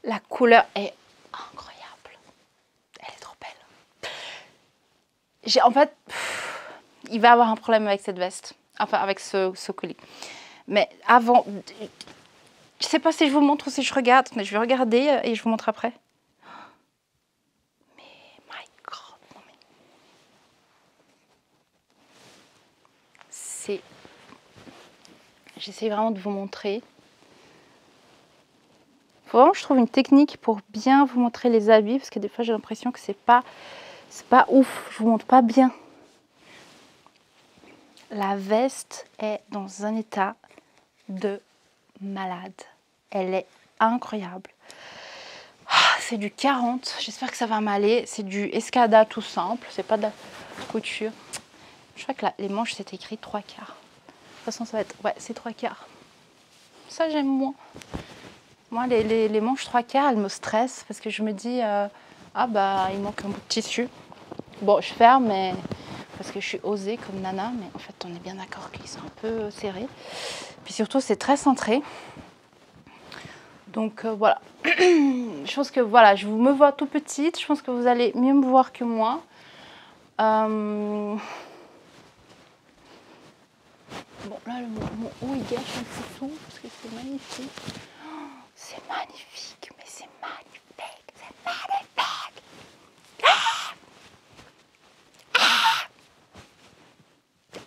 La couleur est incroyable. Elle est trop belle. En fait, il va avoir un problème avec cette veste. Enfin, avec ce colis. Mais avant... Je sais pas si je vous montre ou si je regarde. Mais je vais regarder et je vous montre après. Mais, my God. Non mais... C'est... J'essaie vraiment de vous montrer. Faut vraiment que je trouve une technique pour bien vous montrer les habits. Parce que des fois, j'ai l'impression que c'est pas ouf. Je vous montre pas bien. La veste est dans un état de malade. Elle est incroyable. C'est du 40. J'espère que ça va m'aller. C'est du Escada tout simple. C'est pas de la couture. Je crois que là, les manches, c'est écrit 3/4. De toute façon, ça va être... Ouais, c'est 3/4. Ça, j'aime moins. Moi, les manches 3/4, elles me stressent parce que je me dis... ah bah, il manque un bout de tissu. Bon, je ferme, mais... Parce que je suis osée comme nana. Mais en fait, on est bien d'accord qu'ils sont un peu serrés. Puis surtout, c'est très centré. Donc voilà, je pense que voilà, je me vois tout petite, je pense que vous allez mieux me voir que moi. Bon, là, mon haut, il gâche un peu tout, parce que c'est magnifique. Oh, c'est magnifique, mais c'est magnifique, c'est magnifique. Ah, ah,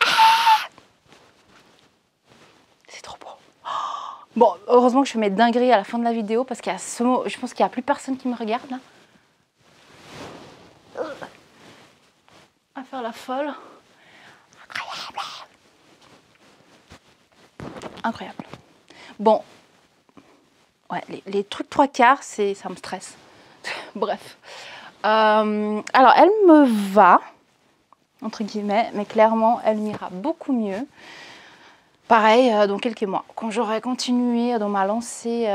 ah. C'est trop beau. Bon, heureusement que je fais mes dingueries à la fin de la vidéo parce qu'à ce moment, je pense qu'il n'y a plus personne qui me regarde là. À faire la folle. Incroyable. Incroyable. Bon, ouais, les trucs 3/4, ça me stresse. Bref. Alors, elle me va, entre guillemets, mais clairement, elle m'ira beaucoup mieux. Pareil, dans quelques mois, quand j'aurai continué dans ma lancée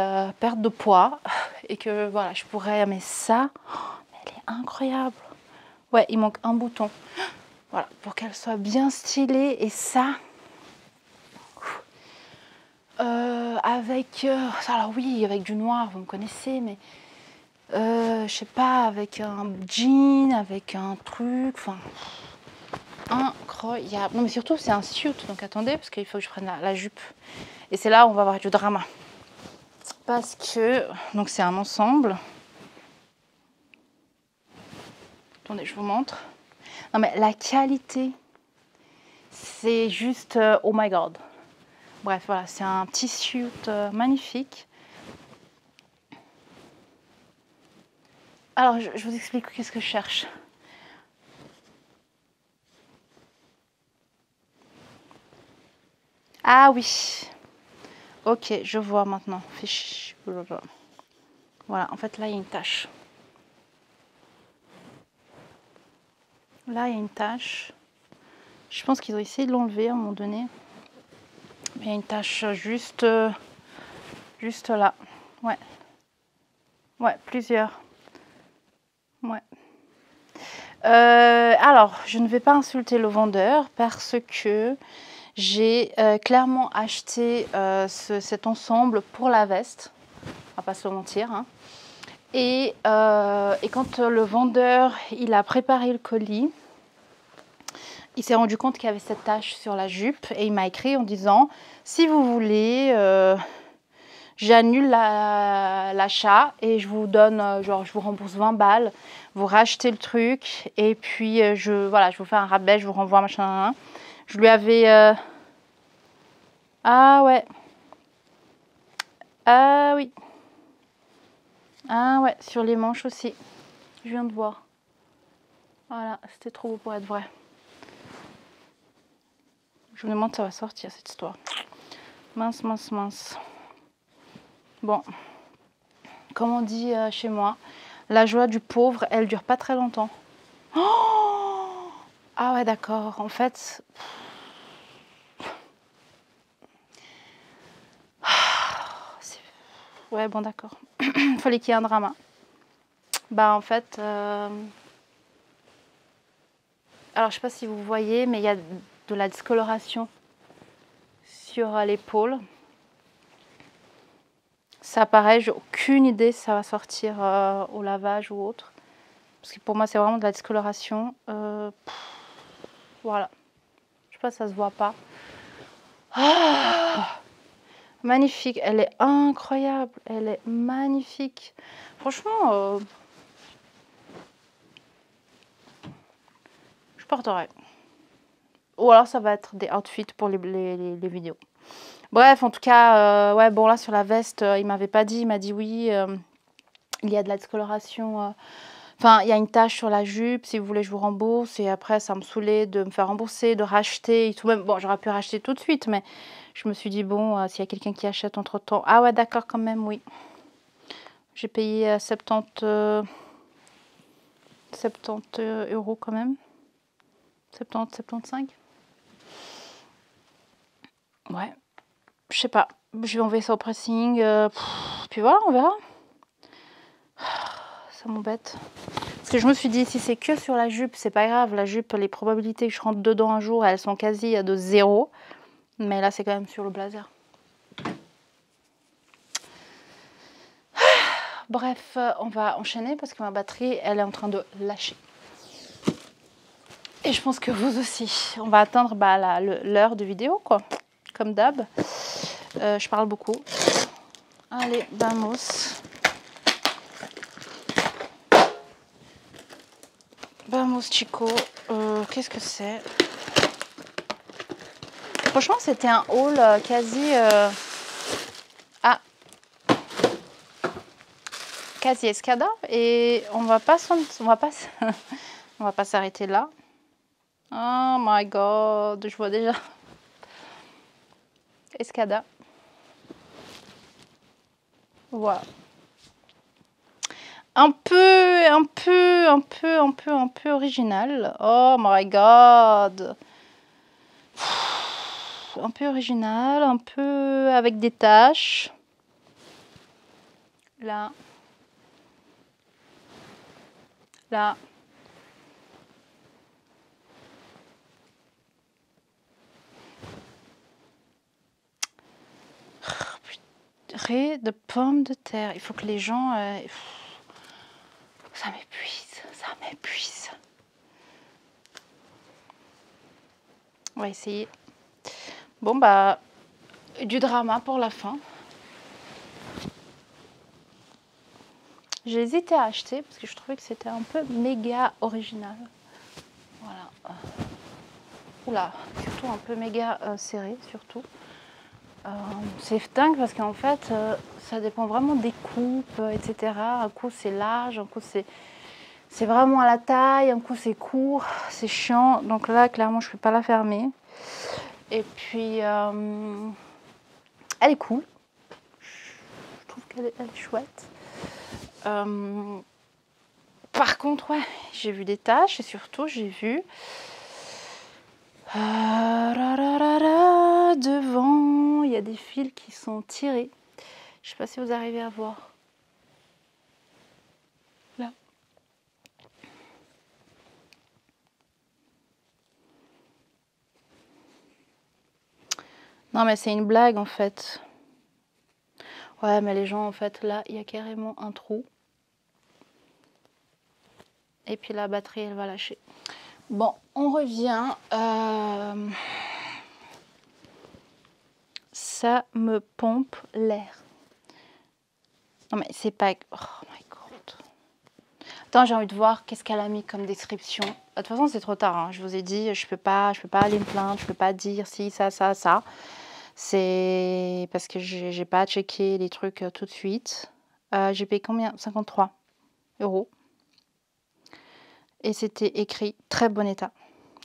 perte de poids et que voilà, je pourrais aimer ça. Oh, elle est incroyable. Ouais, il manque un bouton. Voilà, pour qu'elle soit bien stylée et ça. Alors oui, avec du noir, vous me connaissez, mais je sais pas, avec un jean, avec un truc, enfin. Incroyable. Non mais surtout c'est un suit, donc attendez parce qu'il faut que je prenne la jupe. Et c'est là où on va avoir du drama. Parce que, donc c'est un ensemble. Attendez, je vous montre. Non mais la qualité, c'est juste oh my god. Bref, voilà, c'est un petit suit magnifique. Alors je vous explique qu'est-ce que je cherche. Ah oui. Ok, je vois maintenant. Voilà, en fait là il y a une tache. Là il y a une tache. Je pense qu'ils ont essayé de l'enlever à un moment donné. Mais il y a une tache juste là. Ouais. Ouais, plusieurs. Ouais. Alors, je ne vais pas insulter le vendeur parce que j'ai clairement acheté cet ensemble pour la veste. On va pas se mentir. Hein. Et quand le vendeur il a préparé le colis, il s'est rendu compte qu'il y avait cette tache sur la jupe et il m'a écrit en disant « Si vous voulez, j'annule l'achat et je vous donne, genre je vous rembourse 20 balles, vous rachetez le truc et puis voilà, je vous fais un rabais, je vous renvoie machin. Je lui avais... Ah ouais. Ah oui. Ah ouais, sur les manches aussi. Je viens de voir. Voilà, c'était trop beau pour être vrai. Je me demande si ça va sortir cette histoire. Mince, mince, mince. Bon, comme on dit chez moi, la joie du pauvre, elle dure pas très longtemps. Oh, ah ouais, d'accord. En fait, ouais, bon, d'accord. Il fallait qu'il y ait un drama. Bah, en fait, alors je sais pas si vous voyez, mais il y a de la discoloration sur l'épaule. Ça pareil, j'ai aucune idée si ça va sortir au lavage ou autre. Parce que pour moi, c'est vraiment de la discoloration. Voilà. Je sais pas si ça se voit pas. Ah, magnifique. Elle est incroyable. Elle est magnifique. Franchement, je porterai. Ou alors, ça va être des outfits pour les vidéos. Bref, en tout cas, ouais, bon, là, sur la veste, il m'avait pas dit. Il m'a dit oui, il y a de la discoloration. Enfin, il y a une tache sur la jupe, si vous voulez, je vous rembourse. Et après, ça me saoulait de me faire rembourser, de racheter et tout. Même, bon, j'aurais pu racheter tout de suite, mais je me suis dit, bon, s'il y a quelqu'un qui achète entre-temps... Ah ouais, d'accord, quand même, oui. J'ai payé 70 euros quand même. 70, 75. Ouais. Je sais pas. Je vais envoyer ça au pressing. Puis voilà, on verra. Ça m'embête. Parce que je me suis dit, si c'est que sur la jupe, c'est pas grave. La jupe, les probabilités que je rentre dedans un jour, elles sont quasi de 0. Mais là, c'est quand même sur le blazer. Bref, on va enchaîner parce que ma batterie, elle est en train de lâcher. Et je pense que vous aussi. On va atteindre l'heure de vidéo, quoi. Comme d'hab. Je parle beaucoup. Allez, vamos. Vamos, chico. Qu'est-ce que c'est? Franchement, c'était un haul quasi... quasi escada. Et on va pas on va pas s'arrêter là. Oh my god, je vois déjà. Escada. Voilà. Un peu original. Oh my god. Un peu original, un peu avec des taches. Là. Là. Purée de pommes de terre. Il faut que les gens... Ça m'épuise, ça m'épuise. On va essayer. Bon, bah, du drama pour la fin. J'ai hésité à acheter parce que je trouvais que c'était un peu méga original. Voilà. Oula, surtout un peu méga serré, surtout. C'est dingue parce qu'en fait, ça dépend vraiment des coupes, etc. Un coup, c'est large, un coup, c'est vraiment à la taille, un coup, c'est court, c'est chiant. Donc là, clairement, je ne peux pas la fermer. Et puis, elle est cool. Je trouve qu'elle est chouette. Par contre, ouais, j'ai vu des taches et surtout, j'ai vu... devant, il y a des fils qui sont tirés. Je sais pas si vous arrivez à voir. Là. Non, mais c'est une blague en fait. Ouais, mais les gens, en fait, là, il y a carrément un trou. Et puis la batterie, elle va lâcher. Bon, on revient. Ça me pompe l'air. Non mais c'est pas... Oh my god. Attends, j'ai envie de voir qu'est-ce qu'elle a mis comme description. De toute façon, c'est trop tard. Hein. Je vous ai dit, je peux pas aller me plaindre, je peux pas dire si, ça. C'est parce que j'ai pas checké les trucs tout de suite. J'ai payé combien? 53 €. Et c'était écrit très bon état.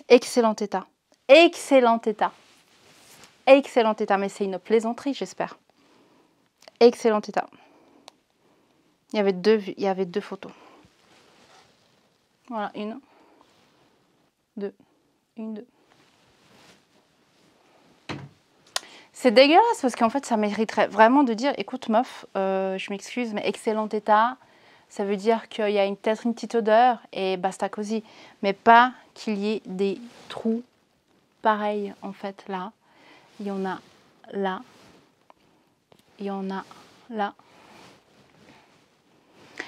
Excellent état. Excellent état. Excellent état. Mais c'est une plaisanterie, j'espère. Excellent état. Il y avait deux photos. Voilà, une, deux. C'est dégueulasse parce qu'en fait, ça mériterait vraiment de dire, écoute meuf, je m'excuse, mais excellent état, ça veut dire qu'il y a peut-être une petite odeur et basta cosy. Mais pas qu'il y ait des trous pareils en fait là. Il y en a là. Il y en a là.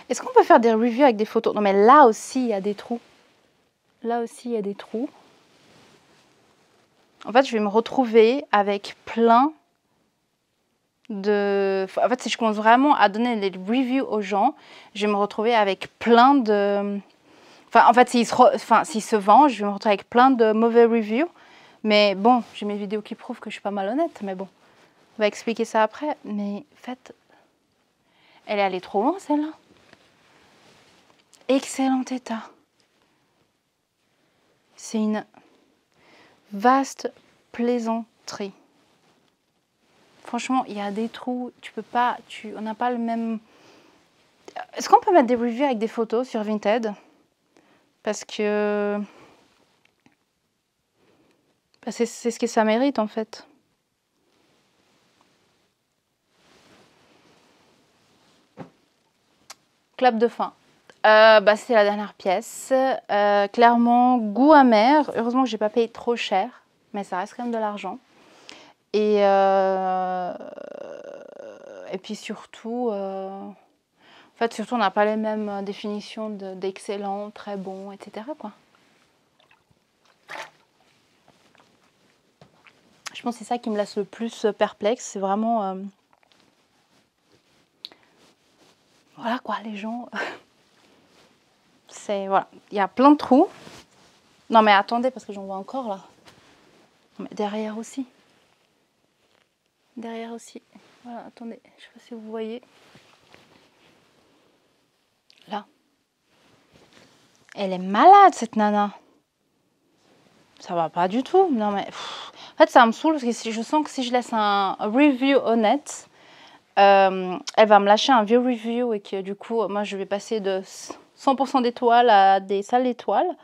Est-ce qu'on peut faire des reviews avec des photos? Non mais là aussi il y a des trous. Là aussi il y a des trous. En fait, je vais me retrouver avec plein de... En fait, si je commence vraiment à donner les reviews aux gens, je vais me retrouver avec plein de... Enfin, en fait, s'ils se vendent, je vais me retrouver avec plein de mauvais reviews. Mais bon, j'ai mes vidéos qui prouvent que je suis pas malhonnête, mais bon. On va expliquer ça après. Mais en fait, elle est allée trop loin, celle-là. Excellent état. C'est une vaste plaisanterie. Franchement, il y a des trous, tu peux pas, on n'a pas le même... Est-ce qu'on peut mettre des reviews avec des photos sur Vinted? Parce que... c'est ce que ça mérite en fait. Clap de fin. C'est la dernière pièce. Clairement, goût amer. Heureusement que j'ai pas payé trop cher, mais ça reste quand même de l'argent. Et puis surtout, en fait, surtout, on n'a pas les mêmes définitions d'excellent, très bon, etc. quoi. Je pense que c'est ça qui me laisse le plus perplexe. C'est vraiment... Voilà quoi, les gens... C'est... Voilà, il y a plein de trous. Non mais attendez, parce que j'en vois encore là. Mais derrière aussi. Derrière aussi. Voilà, attendez, je sais pas si vous voyez. Là. Elle est malade cette nana. Ça va pas du tout. Non mais... En fait, ça me saoule parce que je sens que si je laisse un review honnête, elle va me lâcher un vieux review et que du coup, moi, je vais passer de 100% d'étoiles à des sales étoiles.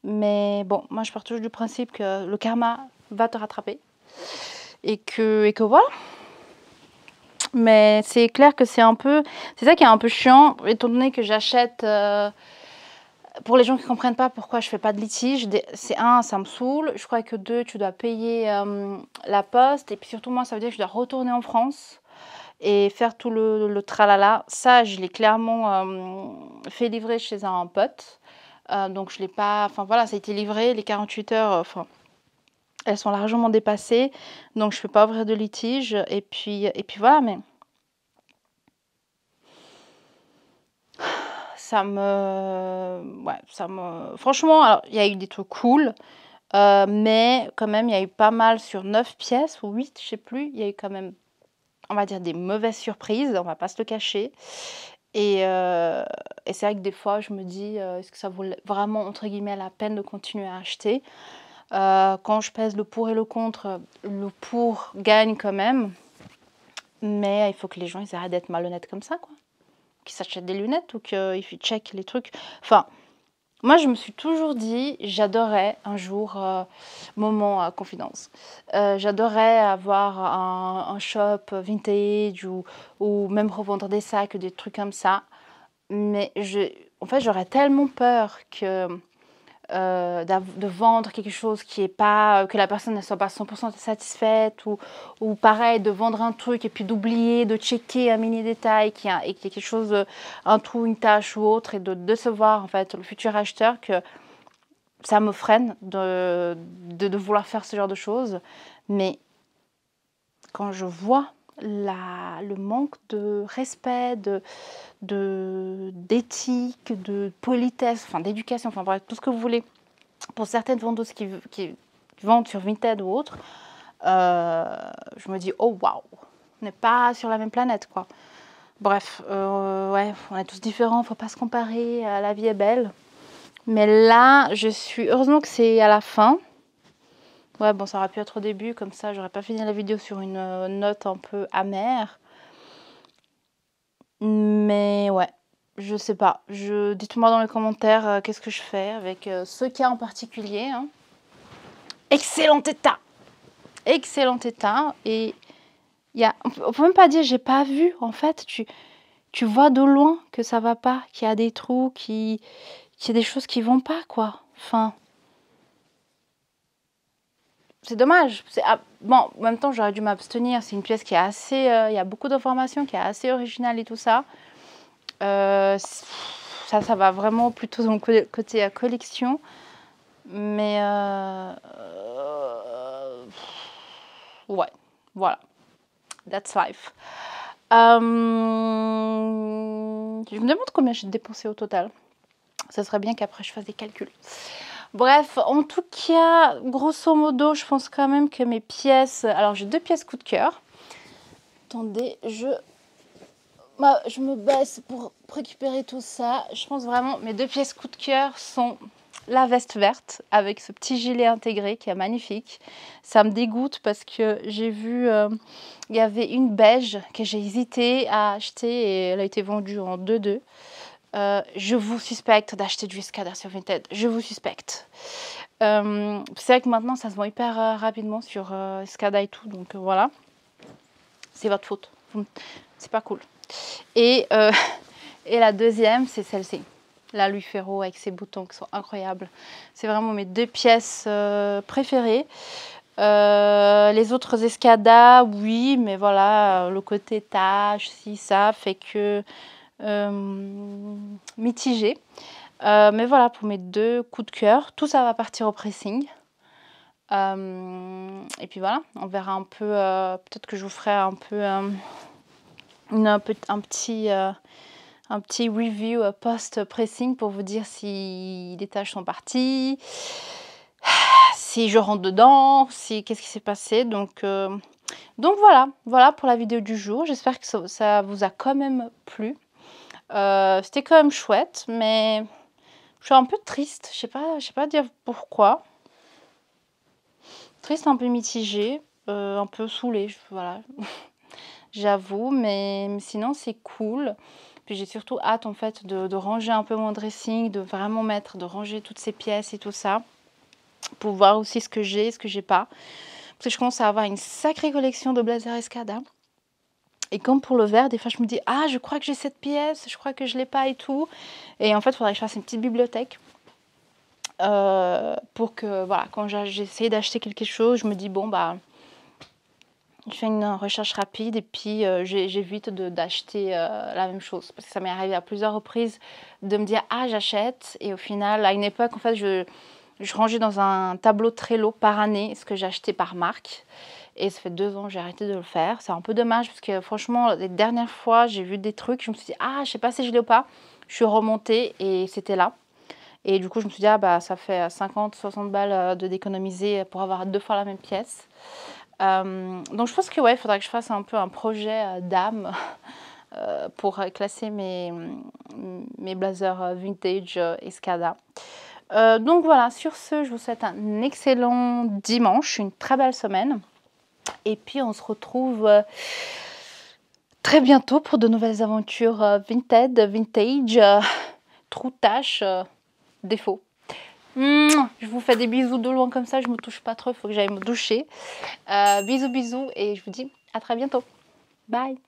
Mais bon, moi, je pars toujours du principe que le karma va te rattraper. Et que voilà. Mais c'est clair que c'est un peu... C'est ça qui est un peu chiant, étant donné que j'achète... Pour les gens qui ne comprennent pas pourquoi je ne fais pas de litige, c'est un, ça me saoule. Je crois que deux, tu dois payer la poste. Et puis surtout, moi, ça veut dire que je dois retourner en France et faire tout le tralala. Ça, je l'ai clairement fait livrer chez un pote. Donc, je ne l'ai pas... Enfin, voilà, ça a été livré. Les 48 heures, enfin, elles sont largement dépassées. Donc, je ne peux pas ouvrir de litige. Et puis voilà, mais... ça me... Franchement, alors, il y a eu des trucs cool. Mais quand même, il y a eu pas mal sur 9 pièces ou 8, je sais plus. Il y a eu quand même, on va dire, des mauvaises surprises, on va pas se le cacher. Et c'est vrai que des fois, je me dis, est-ce que ça vaut vraiment, entre guillemets, la peine de continuer à acheter? Quand je pèse le pour et le contre, le pour gagne quand même. Mais il faut que les gens ils arrêtent d'être malhonnêtes comme ça, quoi. Qu'ils s'achètent des lunettes ou qu'ils checkent les trucs. Enfin... Moi, je me suis toujours dit, j'adorais un jour, moment confidence, j'adorais avoir un shop vintage ou même revendre des sacs, des trucs comme ça. Mais en fait, j'aurais tellement peur que de vendre quelque chose qui est pas, que la personne ne soit pas 100% satisfaite ou pareil de vendre un truc et puis d'oublier de checker un mini détail qui a quelque chose, un trou, une tache ou autre et de décevoir en fait le futur acheteur, que ça me freine de vouloir faire ce genre de choses. Mais quand je vois le manque de respect, d'éthique, de politesse, enfin d'éducation, enfin bref, tout ce que vous voulez, pour certaines vendeuses qui vendent sur Vinted ou autre, je me dis, oh waouh, on n'est pas sur la même planète, quoi. Bref, ouais, on est tous différents, faut pas se comparer, la vie est belle. Mais là, je suis... Heureusement que c'est à la fin. Ouais, bon, ça aurait pu être au début, comme ça, j'aurais pas fini la vidéo sur une note un peu amère. Mais ouais, je sais pas. Dites-moi dans les commentaires qu'est-ce que je fais avec ce cas en particulier. Hein. Excellent état! Excellent état. Et on peut même pas dire j'ai pas vu. En fait, tu vois de loin que ça va pas, qu'il y a des trous, qu'il y a des choses qui vont pas, quoi. Enfin... C'est dommage. Bon, en même temps, j'aurais dû m'abstenir. C'est une pièce qui est assez... il y a beaucoup d'informations, qui est assez originale et tout ça. Ça va vraiment plutôt dans le côté collection. Mais... ouais, voilà. That's life. Je me demande combien j'ai dépensé au total. Ça serait bien qu'après, je fasse des calculs. Bref, en tout cas, grosso modo, je pense quand même que mes pièces... Alors, j'ai 2 pièces coup de cœur. Attendez, je me baisse pour récupérer tout ça. Je pense vraiment, mes 2 pièces coup de cœur sont la veste verte avec ce petit gilet intégré qui est magnifique. Ça me dégoûte parce que j'ai vu, il y avait une beige que j'ai hésité à acheter et elle a été vendue en 2-2. Je vous suspecte d'acheter du Escada sur Vinted. Je vous suspecte. C'est vrai que maintenant, ça se vend hyper rapidement sur Escada et tout. Donc voilà. C'est votre faute. C'est pas cool. Et la deuxième, c'est celle-ci. La Louis Ferro avec ses boutons qui sont incroyables. C'est vraiment mes 2 pièces préférées. Les autres Escada, oui. Mais voilà, le côté tâche, si ça, fait que... mitigé. Mais voilà pour mes 2 coups de cœur. Tout ça va partir au pressing. Et puis voilà, on verra un peu. Peut-être que je vous ferai un peu un petit review post-pressing pour vous dire si les tâches sont parties, si je rentre dedans, qu'est-ce qui s'est passé. Donc voilà pour la vidéo du jour. J'espère que ça vous a quand même plu. C'était quand même chouette, mais je suis un peu triste. Je sais pas dire pourquoi. Triste, un peu mitigée, un peu saoulée, voilà. J'avoue, mais sinon c'est cool. Puis j'ai surtout hâte en fait de ranger un peu mon dressing, de vraiment de ranger toutes ces pièces et tout ça, pour voir aussi ce que j'ai pas. Parce que je commence à avoir une sacrée collection de blazers Escada. Et comme pour le vert, des fois je me dis, ah, je crois que j'ai cette pièce, je crois que je l'ai pas et tout. Et en fait, il faudrait que je fasse une petite bibliothèque. Pour que, voilà, quand j'essaie d'acheter quelque chose, je me dis, bon, bah, je fais une recherche rapide et puis j'évite d'acheter la même chose. Parce que ça m'est arrivé à plusieurs reprises de me dire, ah, j'achète. Et au final, à une époque, en fait, je rangeais dans un tableau Trello par année ce que j'achetais par marque. Et ça fait 2 ans que j'ai arrêté de le faire. C'est un peu dommage parce que franchement, les dernières fois, j'ai vu des trucs. Je me suis dit, ah, je sais pas si je l'ai ou pas. Je suis remontée et c'était là. Et du coup, je me suis dit, ah, bah, ça fait 50-60 balles de d'économiser pour avoir 2 fois la même pièce. Donc, je pense que, ouais, il faudrait que je fasse un peu un projet d'âme pour classer mes blazers vintage Escada. Donc, voilà, sur ce, je vous souhaite un excellent dimanche, une très belle semaine. Et puis, on se retrouve très bientôt pour de nouvelles aventures vintage, trou, tache, défaut. Je vous fais des bisous de loin comme ça, je me touche pas trop, il faut que j'aille me doucher. Bisous et je vous dis à très bientôt. Bye.